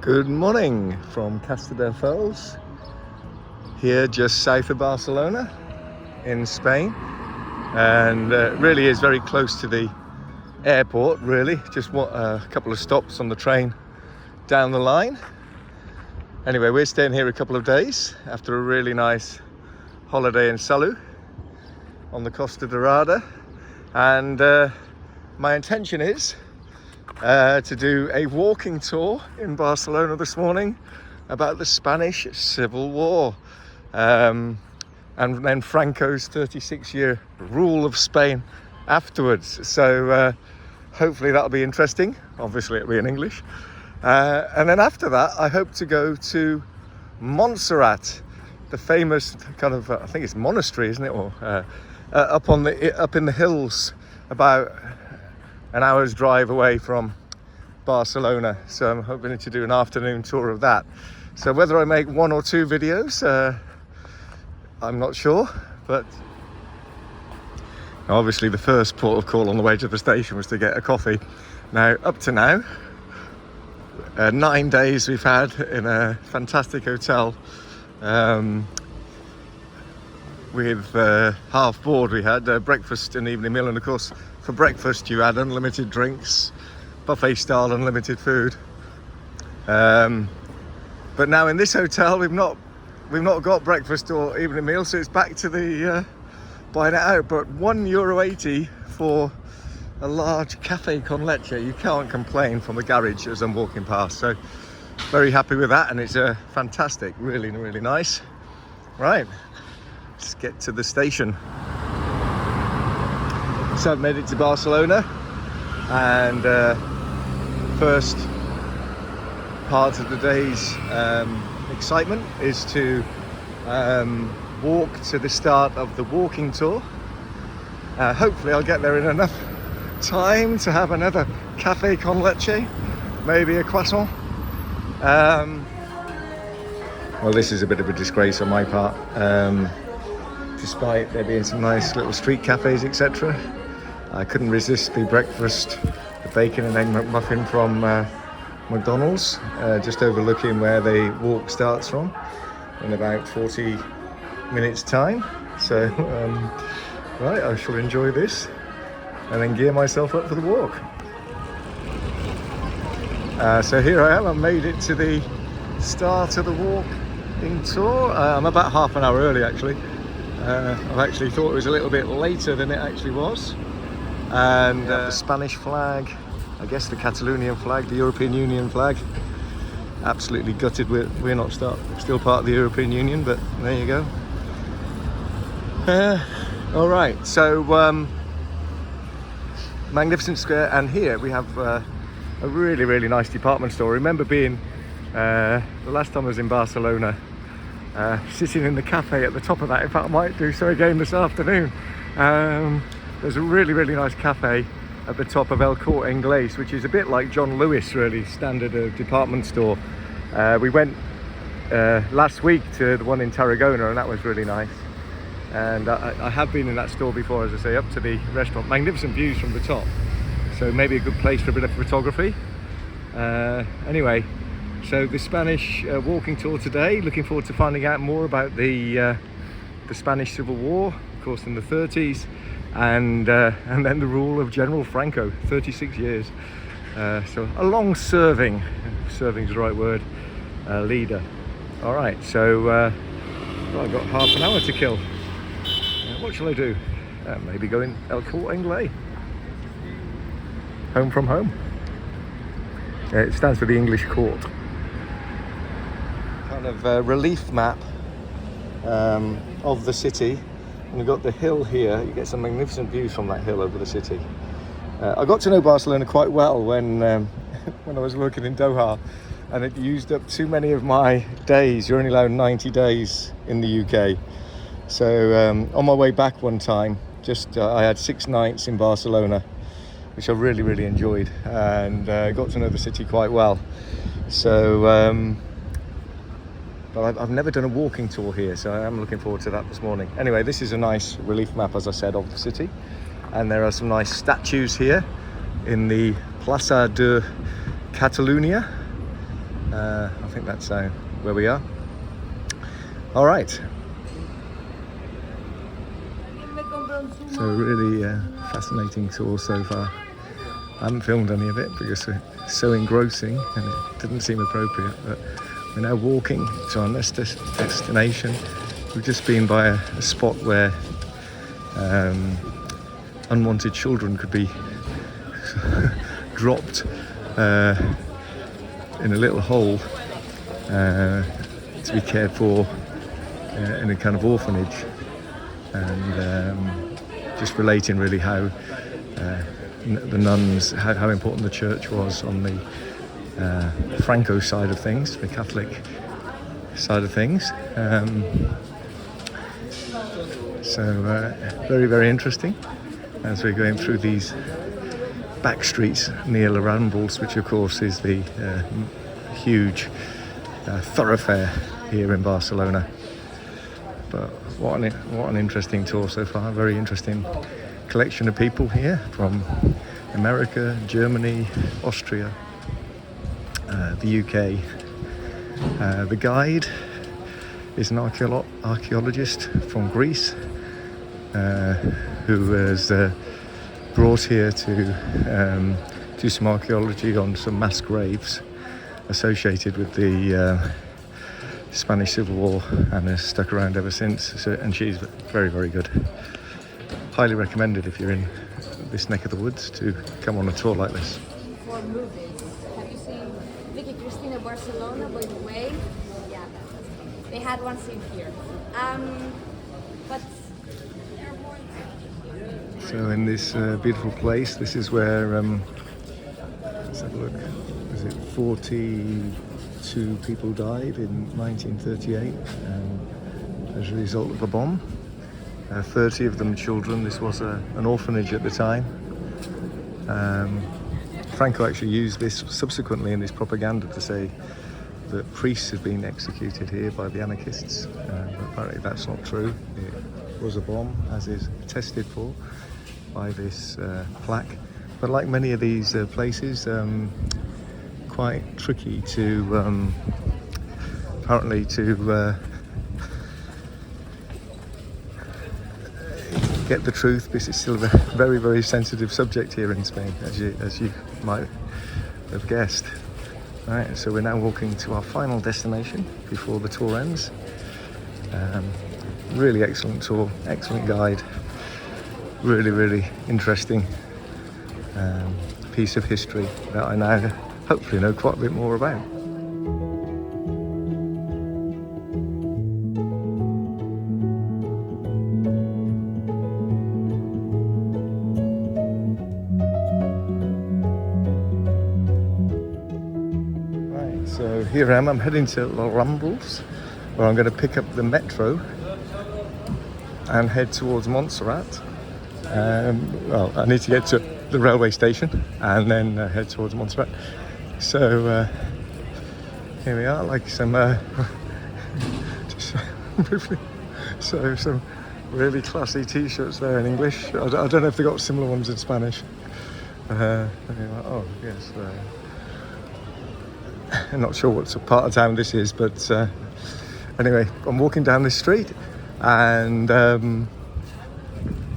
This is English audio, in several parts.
Good morning from Castelldefels, here just south of Barcelona in Spain, and really is very close to the airport. Really just a couple of stops on the train down the line. Anyway, we're staying here a couple of days after a really nice holiday in Salou on the Costa Dorada, and my intention is to do a walking tour in Barcelona this morning about the Spanish Civil War, and then Franco's 36-year rule of Spain afterwards. So hopefully that'll be interesting. Obviously it'll be in English. And then after that, I hope to go to Montserrat, the famous kind of, I think it's monastery, isn't it? Or up in the hills, about an hour's drive away from Barcelona. So I'm hoping to do an afternoon tour of that. So whether I make one or two videos, I'm not sure, but obviously the first port of call on the way to the station was to get a coffee. Now, up to now, 9 days we've had in a fantastic hotel, with half board. We had breakfast and evening meal, and of course for breakfast you had unlimited drinks, buffet style unlimited food, but now in this hotel we've not got breakfast or evening meal, so it's back to the buying it out. But €1.80 for a large cafe con leche, you can't complain from the garage as I'm walking past. So very happy with that, and it's fantastic, really nice. Right, let's get to the station. So I've made it to Barcelona, and first part of the day's excitement is to walk to the start of the walking tour. Hopefully I'll get there in enough time to have another cafe con leche, maybe a croissant. Well, this is a bit of a disgrace on my part, despite there being some nice little street cafes, etc. I couldn't resist the breakfast, the bacon and egg McMuffin from McDonald's, just overlooking where the walk starts from, in about 40 minutes time. So right, I shall enjoy this and then gear myself up for the walk. So here I am, I made it to the start of the walking tour. I'm about half an hour early actually. I've actually thought it was a little bit later than it actually was. And the Spanish flag, I guess the Catalonian flag, the European Union flag. Absolutely gutted we're not still part of the European Union, but there you go. All right, so magnificent square, and here we have a really nice department store. I remember being the last time I was in Barcelona, sitting in the cafe at the top of that. In fact, I might do so again this afternoon. There's a really nice cafe at the top of El Corte Inglés, which is a bit like John Lewis, really standard department store. We went last week to the one in Tarragona, and that was really nice. And I have been in that store before, as I say, up to the restaurant. Magnificent views from the top, so maybe a good place for a bit of photography. Anyway, so the Spanish walking tour today. Looking forward to finding out more about the Spanish Civil War, of course, in the 30s, and then the rule of General Franco, 36 years. So a long-serving, serving is the right word, leader. All right, so well, I've got half an hour to kill. What shall I do? Maybe go in El Corte Inglés. Home from home. It stands for the English court. Kind of a relief map of the city. And you've got the hill here. You get some magnificent views from that hill over the city. I got to know Barcelona quite well when I was working in Doha, and it used up too many of my days. You're only allowed 90 days in the UK. So on my way back one time, I had 6 nights in Barcelona, which I really enjoyed, and got to know the city quite well. So but I've never done a walking tour here, so I am looking forward to that this morning. Anyway, this is a nice relief map, as I said, of the city, and there are some nice statues here in the Plaça de Catalunya, I think that's where we are. All right. So really fascinating tour so far. I haven't filmed any of it because it's so engrossing and it didn't seem appropriate, but we're now walking to our next destination. We've just been by a spot where unwanted children could be dropped in a little hole to be cared for in a kind of orphanage, and just relating really how the nuns, how important the church was on the Franco side of things, the Catholic side of things. So very, very interesting as we're going through these back streets near La Rambles, which of course is the huge thoroughfare here in Barcelona. But what an interesting tour so far. Very interesting collection of people here from America, Germany, Austria, the UK. The guide is an archaeologist from Greece who was brought here to do some archaeology on some mass graves associated with the Spanish Civil War, and has stuck around ever since. So, and she's very, very good. Highly recommended if you're in this neck of the woods to come on a tour like this. For movies, have you seen Vicky Cristina Barcelona, by the way? Yeah, they had one scene here. But so in this beautiful place, this is where let's have a look. Is it 42 people died in 1938 as a result of a bomb? 30 of them children. This was an orphanage at the time. Franco actually used this subsequently in his propaganda to say that priests had been executed here by the anarchists. Apparently that's not true. It was a bomb, as is attested for by this plaque. But like many of these places, quite tricky to apparently to get the truth, because it's still a very, very sensitive subject here in Spain, as you might have guessed. Right, so we're now walking to our final destination before the tour ends. Really excellent tour, excellent guide, really, really interesting piece of history that I now hopefully know quite a bit more about. Right, so here I am, I'm heading to La Rambles, where I'm going to pick up the metro and head towards Montserrat. Well, I need to get to the railway station and then head towards Montserrat. So here we are, like some so some really classy t-shirts there in English. I don't know if they got similar ones in Spanish. Oh yes, I'm not sure what part of town this is, but anyway, I'm walking down this street and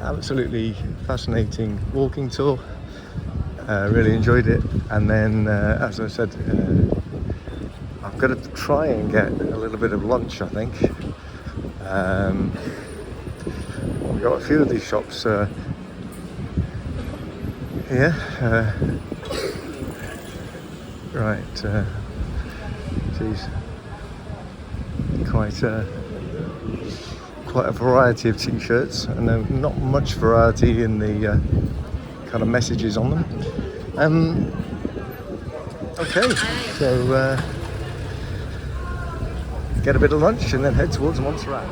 absolutely fascinating walking tour. Really enjoyed it, and then as I said, I'm going to try and get a little bit of lunch, I think. We've got a few of these shops here. Right, geez, quite a variety of t-shirts, and not much variety in the kind of messages on them. Okay, so get a bit of lunch and then head towards Montserrat.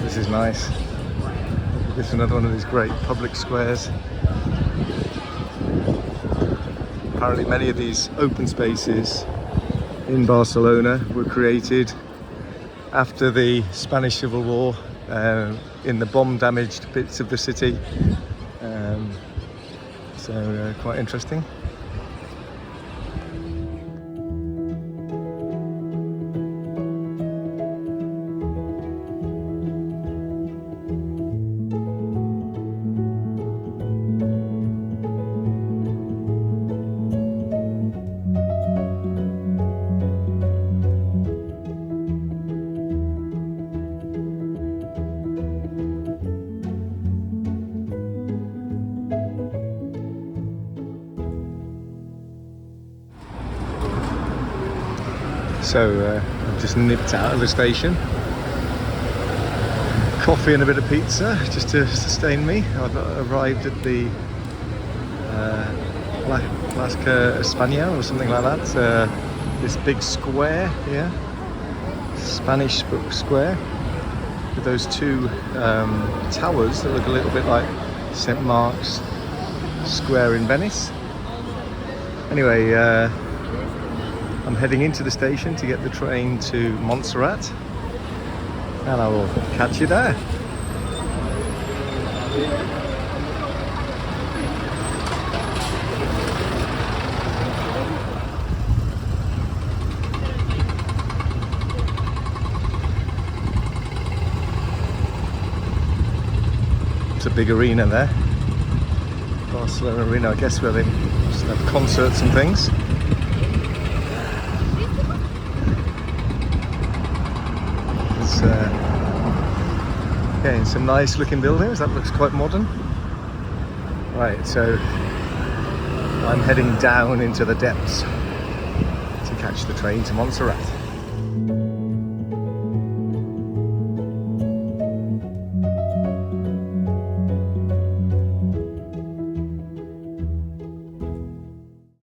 This is nice. This is another one of these great public squares apparently many of these open spaces in Barcelona were created after the Spanish Civil War, in the bomb-damaged bits of the city. So quite interesting. So I've just nipped out of the station. Coffee and a bit of pizza just to sustain me. I've arrived at the Plaza España or something like that. This big square here, Spanish square, with those two towers that look a little bit like St. Mark's Square in Venice. Anyway, I'm heading into the station to get the train to Montserrat, and I will catch you there. It's a big arena there, Barcelona Arena, I guess, where they just have concerts and things. Okay, some nice looking buildings. That looks quite modern. Right, so I'm heading down into the depths to catch the train to Montserrat.